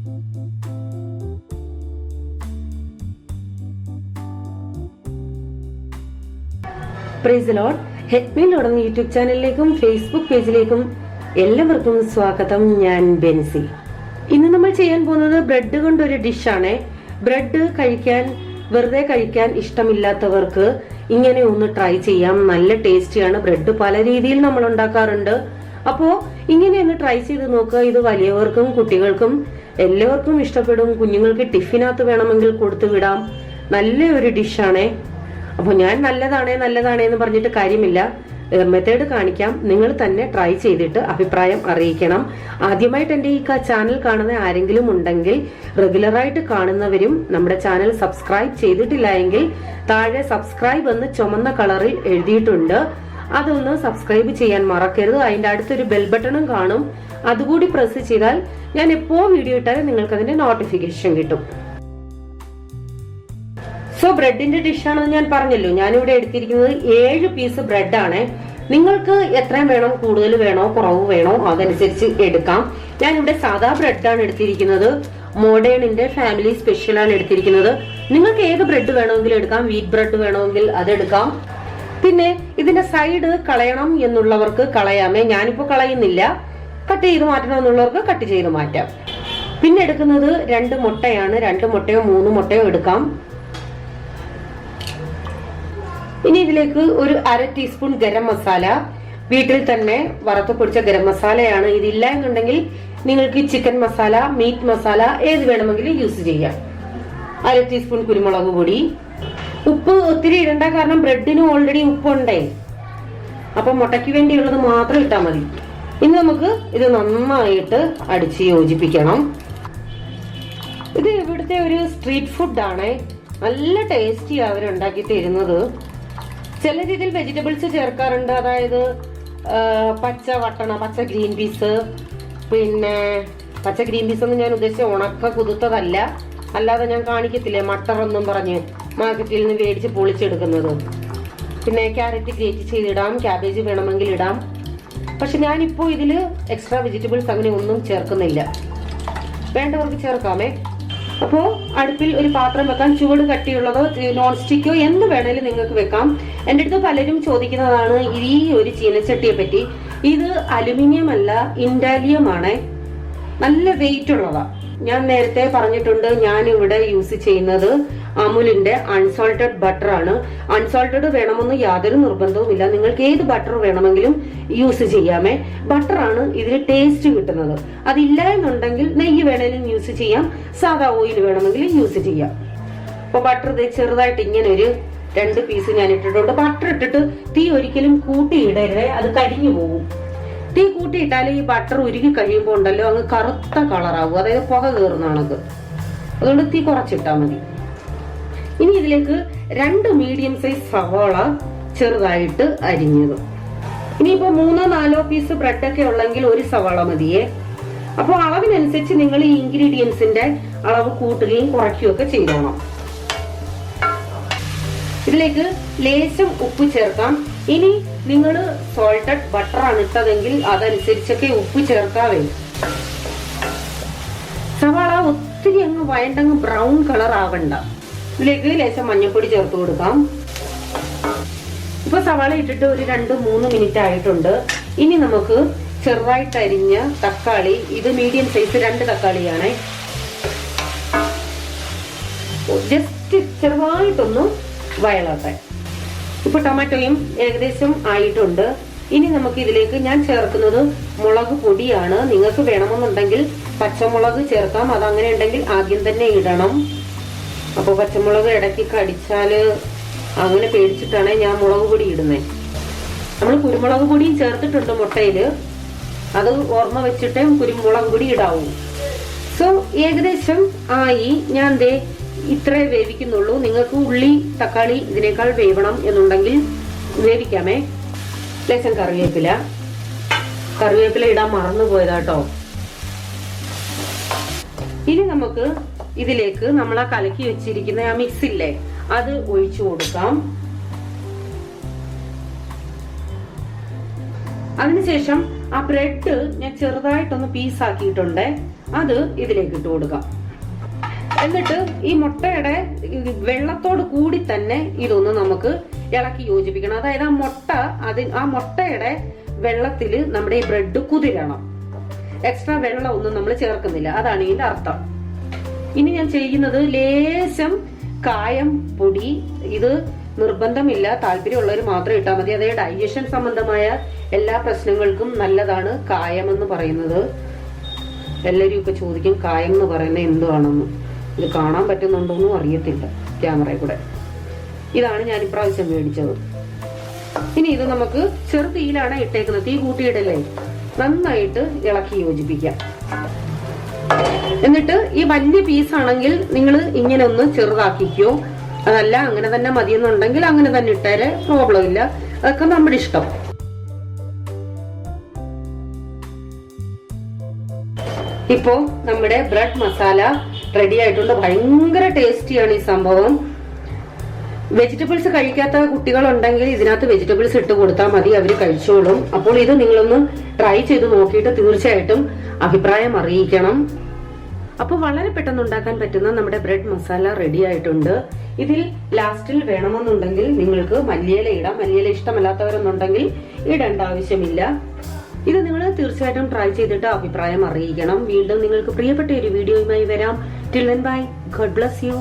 Praise the Lord. ഹെഡ്മീൽ തുടങ്ങി YouTube ചാനലിലേക്കും Facebook പേജിലേക്കും എല്ലാവർക്കും സ്വാഗതം. ഞാൻ ബെൻസി. ഇന്ന് നമ്മൾ ചെയ്യാൻ പോകുന്നത് ബ്രെഡ് കൊണ്ടൊരു ഡിഷാണ്. ബ്രെഡ് വെറുതെ കഴിക്കാൻ ഇഷ്ടമില്ലാത്തവർക്ക് ഇങ്ങനെ ഒന്ന് ട്രൈ ചെയ്യാം. നല്ല ടേസ്റ്റിയാണ്. ബ്രെഡ് പല രീതിയിൽ നമ്മൾ ഉണ്ടാക്കാറുണ്ട്. അപ്പോ ഇങ്ങനെ ഒന്ന് ട്രൈ ചെയ്ത് നോക്കുക. ഇത് വലിയവർക്കും കുട്ടികൾക്കും എല്ലാവർക്കും ഇഷ്ടപ്പെടും. കുഞ്ഞുങ്ങൾക്ക് ടിഫിനകത്ത് വേണമെങ്കിൽ കൊടുത്തു വിടാം. നല്ല ഒരു ഡിഷാണേ. അപ്പൊ ഞാൻ നല്ലതാണേ എന്ന് പറഞ്ഞിട്ട് കാര്യമില്ല. മെത്തേഡ് കാണിക്കാം. നിങ്ങൾ തന്നെ ട്രൈ ചെയ്തിട്ട് അഭിപ്രായം അറിയിക്കണം. ആദ്യമായിട്ട് എന്റെ ഈ ചാനൽ കാണുന്ന ആരെങ്കിലും ഉണ്ടെങ്കിൽ, റെഗുലറായിട്ട് കാണുന്നവരും നമ്മുടെ ചാനൽ സബ്സ്ക്രൈബ് ചെയ്തിട്ടില്ല എങ്കിൽ താഴെ സബ്സ്ക്രൈബ് എന്ന് ചുമന്ന കളറിൽ എഴുതിയിട്ടുണ്ട്. അതൊന്ന് സബ്സ്ക്രൈബ് ചെയ്യാൻ മറക്കരുത്. അതിന്റെ അടുത്തൊരു ബെൽ ബട്ടണും കാണും. അതുകൂടി പ്രസ് ചെയ്താൽ ഞാൻ എപ്പോ വീഡിയോ ഇട്ടാലും നിങ്ങൾക്ക് അതിന്റെ നോട്ടിഫിക്കേഷൻ കിട്ടും. സോ ബ്രെഡിന്റെ ഡിഷാണെന്ന് ഞാൻ പറഞ്ഞല്ലോ. ഞാനിവിടെ എടുത്തിരിക്കുന്നത് 7 പീസ് ബ്രെഡാണ്. നിങ്ങൾക്ക് എത്രയും വേണോ, കൂടുതൽ വേണോ കുറവ് വേണോ അതനുസരിച്ച് എടുക്കാം. ഞാനിവിടെ സാധാ ബ്രെഡാണ് എടുത്തിരിക്കുന്നത്. മോഡേണിന്റെ ഫാമിലി സ്പെഷ്യലാണ് എടുത്തിരിക്കുന്നത്. നിങ്ങൾക്ക് ഏത് ബ്രെഡ് വേണമെങ്കിലും എടുക്കാം. വീറ്റ് ബ്രെഡ് വേണമെങ്കിൽ അതെടുക്കാം. പിന്നെ ഇതിന്റെ സൈഡ് കളയണം എന്നുള്ളവർക്ക് കളയാമേ. ഞാനിപ്പോ കളയുന്നില്ല. കട്ട് ചെയ്ത് മാറ്റണം എന്നുള്ളവർക്ക് കട്ട് ചെയ്ത് മാറ്റാം. പിന്നെ എടുക്കുന്നത് 2 മുട്ടയാണ്. 2 മുട്ടയോ 3 മുട്ടയോ എടുക്കാം. ഇനി ഇതിലേക്ക് ഒരു 1/2 ടീസ്പൂൺ ഗരം മസാല. വീട്ടിൽ തന്നെ വറുത്ത് പൊടിച്ച ഗരം മസാലയാണ്. ഇതില്ല എന്നുണ്ടെങ്കിൽ നിങ്ങൾക്ക് ചിക്കൻ മസാല, മീറ്റ് മസാല ഏത് വേണമെങ്കിലും യൂസ് ചെയ്യാം. 1/2 ടീസ്പൂൺ കുരുമുളക് പൊടി. ഉപ്പ് ഒത്തിരി ഇടണ്ട, കാരണം ബ്രെഡിന് ഓൾറെഡി ഉപ്പുണ്ടേ. അപ്പൊ മുട്ടയ്ക്ക് വേണ്ടിയുള്ളത് മാത്രം ഇട്ടാൽ മതി. ഇനി നമുക്ക് ഇത് നന്നായിട്ട് അടിച്ച് യോജിപ്പിക്കണം. ഇത് ഇവിടുത്തെ ഒരു സ്ട്രീറ്റ് ഫുഡാണ്. നല്ല ടേസ്റ്റി അവരുണ്ടാക്കി തരുന്നത്. ചില രീതിയിൽ വെജിറ്റബിൾസ് ചേർക്കാറുണ്ട്. അതായത് പച്ച ഗ്രീൻ പീസ്. പിന്നെ പച്ച ഗ്രീൻ പീസ് ഒന്നും ഞാൻ ഉദ്ദേശിച്ച ഉണക്ക കുതിർത്തതല്ല. അല്ലാതെ ഞാൻ കാണിക്കത്തില്ലേ മട്ടർ എന്നും പറഞ്ഞ് മാർക്കറ്റിൽ നിന്ന് മേടിച്ച് പൊളിച്ചെടുക്കുന്നത്. പിന്നെ ക്യാരറ്റ് ഗ്രേറ്റ് ചെയ്തിടാം. ക്യാബേജ് വേണമെങ്കിൽ ഇടാം. പക്ഷെ ഞാനിപ്പോ ഇതില് എക്സ്ട്രാ വെജിറ്റബിൾസ് അങ്ങനെ ഒന്നും ചേർക്കുന്നില്ല. വേണ്ടവർക്ക് ചേർക്കാമേ. അപ്പോ അടുപ്പിൽ ഒരു പാത്രം വെക്കാം. ചുവട് കട്ടിയുള്ളതോ നോൺ സ്റ്റിക്കോ എന്ത് വേണേലും നിങ്ങൾക്ക് വെക്കാം. എന്റെ അടുത്ത് പലരും ചോദിക്കുന്നതാണ് ഈ ഒരു ചീനച്ചട്ടിയെ പറ്റി. ഇത് അലുമിനിയം അല്ല, ഇൻഡാലിയം ആണ്. നല്ല വെയിറ്റ് ഉള്ളതാ. ഞാൻ നേരത്തെ പറഞ്ഞിട്ടുണ്ട്, ഞാൻ ഇവിടെ യൂസ് ചെയ്യുന്നത് അമുലിന്റെ അൺസോൾട്ടഡ് ബട്ടർ ആണ്. അൺസോൾട്ടഡ് വേണമെന്ന് യാതൊരു നിർബന്ധവുമില്ല. നിങ്ങൾക്ക് ഏത് ബട്ടർ വേണമെങ്കിലും യൂസ് ചെയ്യാമേ. ബട്ടർ ആണ് ഇതിന് ടേസ്റ്റ് കിട്ടുന്നത്. അതില്ല എന്നുണ്ടെങ്കിൽ നെയ്യ് വേണമെങ്കിലും യൂസ് ചെയ്യാം. സാധാ ഓയിൽ വേണമെങ്കിലും യൂസ് ചെയ്യാം. അപ്പൊ ബട്ടർ ചെറുതായിട്ട് ഇങ്ങനെ ഒരു 2 പീസ് ഞാൻ ഇട്ടിട്ടുണ്ട്. ബട്ടർ ഇട്ടിട്ട് തീ ഒരിക്കലും കൂട്ടിയിടരുത്, അത് കരിഞ്ഞു പോകും. തീ കൂട്ടിയിട്ടാൽ ഈ ബട്ടർ ഉരുകി കഴിയുമ്പോൾ ഉണ്ടല്ലോ അങ്ങ് കറുത്ത കളറാവും. അതായത് പുക കയറുന്ന കണക്ക്. അതുകൊണ്ട് തീ കുറച്ചിട്ടാൽ മതി. ഇനി ഇതിലേക്ക് 2 മീഡിയം സൈസ് സവാള ചെറുതായിട്ട് അരിഞ്ഞത്. ഇനിയിപ്പോ 3-4 പീസ് ബ്രെഡൊക്കെ ഉള്ളെങ്കിൽ ഒരു സവാള മതിയേ. അപ്പൊ അളവിനനുസരിച്ച് നിങ്ങൾ ഈ ഇൻഗ്രീഡിയൻസിന്റെ അളവ് കൂട്ടുകയും കുറയ്ക്കുകയും ഒക്കെ ചെയ്തോണം. ഇതിലേക്ക് ലേശം ഉപ്പ് ചേർക്കാം. ഇനി നിങ്ങൾ സോൾട്ടഡ് ബട്ടർ ആണ് ഇട്ടതെങ്കിൽ അതനുസരിച്ചൊക്കെ ഉപ്പ് ചേർക്കാവേ. സവാള ഒത്തിരി അങ്ങ് വയണ്ടങ്ങ് ബ്രൗൺ കളർ ആവണ്ട. ഇതിലേക്ക് ലേശം മഞ്ഞൾപ്പൊടി ചേർത്ത് കൊടുക്കാം. ഇപ്പൊ സവാള ഇട്ടിട്ട് ഒരു 2-3 മിനിറ്റ് ആയിട്ടുണ്ട്. ഇനി നമുക്ക് ചെറുതായിട്ട് അരിഞ്ഞ തക്കാളി, ഇത് മീഡിയം സൈസ് 2 തക്കാളിയാണ്. ജസ്റ്റ് ചെറുതായിട്ടൊന്ന് വയളട്ടെ. ഇപ്പൊ ടൊമാറ്റോയും ഏകദേശം ആയിട്ടുണ്ട്. ഇനി നമുക്ക് ഇതിലേക്ക് ഞാൻ ചേർക്കുന്നത് മുളക് പൊടിയാണ്. നിങ്ങൾക്ക് വേണമെന്നുണ്ടെങ്കിൽ പച്ചമുളക് ചേർക്കാം. അതങ്ങനെ ഉണ്ടെങ്കിൽ ആദ്യം തന്നെ ഇടണം. അപ്പൊ പച്ചമുളക് ഇടയ്ക്ക് കടിച്ചാല് അങ്ങനെ പേടിച്ചിട്ടാണ് ഞാൻ മുളക് പൊടി ഇടുന്നത്. നമ്മൾ കുരുമുളക് പൊടിയും ചേർത്തിട്ടുണ്ട് മുട്ടയില്. അത് ഓർമ്മ വെച്ചിട്ടേ കുരുമുളക് പൊടി ഇടാവൂ. സോ ഏകദേശം ആയി. ഞാൻ ഇത്രേ വേവിക്കുന്നുള്ളൂ. നിങ്ങൾക്ക് ഉള്ളി തക്കാളി ഇതിനേക്കാൾ വേവണം എന്നുണ്ടെങ്കിൽ വേവിക്കാമേ. ലേശം കറിവേപ്പില ഇടാൻ മറന്നു പോയതാട്ടോ. ഇനി നമുക്ക് ഇതിലേക്ക് നമ്മൾ ആ കലക്കി വെച്ചിരിക്കുന്ന ആ മിക്സ് ഇല്ലേ, അത് ഒഴിച്ചു കൊടുക്കാം. അതിനുശേഷം ആ ബ്രെഡ് ഞാൻ ചെറുതായിട്ടൊന്ന് പീസാക്കിയിട്ടുണ്ട്. അത് ഇതിലേക്ക് ഇട്ട് കൊടുക്കാം. എന്നിട്ട് ഈ മുട്ടയുടെ വെള്ളത്തോട് കൂടി തന്നെ ഇതൊന്ന് നമുക്ക് ഇളക്കി യോജിപ്പിക്കണം. അതായത് ആ മുട്ടയുടെ വെള്ളത്തിൽ നമ്മുടെ ഈ ബ്രെഡ് കുതിരണം. എക്സ്ട്രാ വെള്ളം ഒന്നും നമ്മൾ ചേർക്കുന്നില്ല. അതാണ് ഇതിന്റെ അർത്ഥം. ഇനി ഞാൻ ചെയ്യുന്നത് ലേശം കായം പൊടി. ഇത് നിർബന്ധമില്ല, താല്പര്യമുള്ളവർ മാത്രം ഇട്ടാൽ മതി. അതായത് ഡൈജഷൻ സംബന്ധമായ എല്ലാ പ്രശ്നങ്ങൾക്കും നല്ലതാണ് കായം എന്ന് പറയുന്നത്. എല്ലാവരും ഇപ്പൊ ചോദിക്കും കായം എന്ന് പറയുന്നത് എന്തുവാണെന്ന്. ഇത് കാണാൻ പറ്റുന്നുണ്ടോന്നും അറിയത്തില്ല ക്യാമറയിൽ കൂടെ. ഇതാണ് ഞാൻ ഇപ്രാവശ്യം മേടിച്ചത്. ഇനി ഇത് നമുക്ക് ചെറുതീയിലാണ് ഇട്ടേക്കുന്നത്, തീ കൂട്ടിയിടല്ലേ. നന്നായിട്ട് ഇളക്കി യോജിപ്പിക്കാം. എന്നിട്ട് ഈ വലിയ പീസാണെങ്കിൽ നിങ്ങൾ ഇങ്ങനെ ഒന്ന് ചെറുതാക്കിക്കോ. അതല്ല അങ്ങനെ തന്നെ മതിയെന്നുണ്ടെങ്കിൽ അങ്ങനെ തന്നെ ഇട്ടേരെ, പ്രോബ്ലം ഇല്ല. അതൊക്കെ നമ്മുടെ ഇഷ്ടം. ഇപ്പോ നമ്മുടെ ബ്രെഡ് മസാല റെഡി ആയിട്ടുണ്ട്. ഭയങ്കര ടേസ്റ്റിയാണ് ഈ സംഭവം. വെജിറ്റബിൾസ് കഴിക്കാത്ത കുട്ടികളുണ്ടെങ്കിൽ ഇതിനകത്ത് വെജിറ്റബിൾസ് ഇട്ട് കൊടുത്താൽ മതി, അവർ കഴിച്ചോളും. അപ്പോൾ ഇത് നിങ്ങളൊന്ന് ട്രൈ ചെയ്ത് നോക്കിയിട്ട് തീർച്ചയായിട്ടും അഭിപ്രായം അറിയിക്കണം. അപ്പോൾ വളരെ പെട്ടെന്ന് ഉണ്ടാക്കാൻ പറ്റുന്ന നമ്മുടെ ബ്രെഡ് മസാല റെഡി ആയിട്ടുണ്ട്. ഇതിൽ ലാസ്റ്റിൽ വേണമെന്നുണ്ടെങ്കിൽ നിങ്ങൾക്ക് മല്ലിയില ഇടാം. മല്ലിയില ഇഷ്ടമല്ലാത്തവരെന്നുണ്ടെങ്കിൽ ഇടേണ്ട ആവശ്യമില്ല. ഇത് നിങ്ങൾ തീർച്ചയായിട്ടും ട്രൈ ചെയ്തിട്ട് അഭിപ്രായം അറിയിക്കണം. വീണ്ടും നിങ്ങൾക്ക് പ്രിയപ്പെട്ട ഒരു വീഡിയോയുമായി വരാം. Till then bye. God bless you.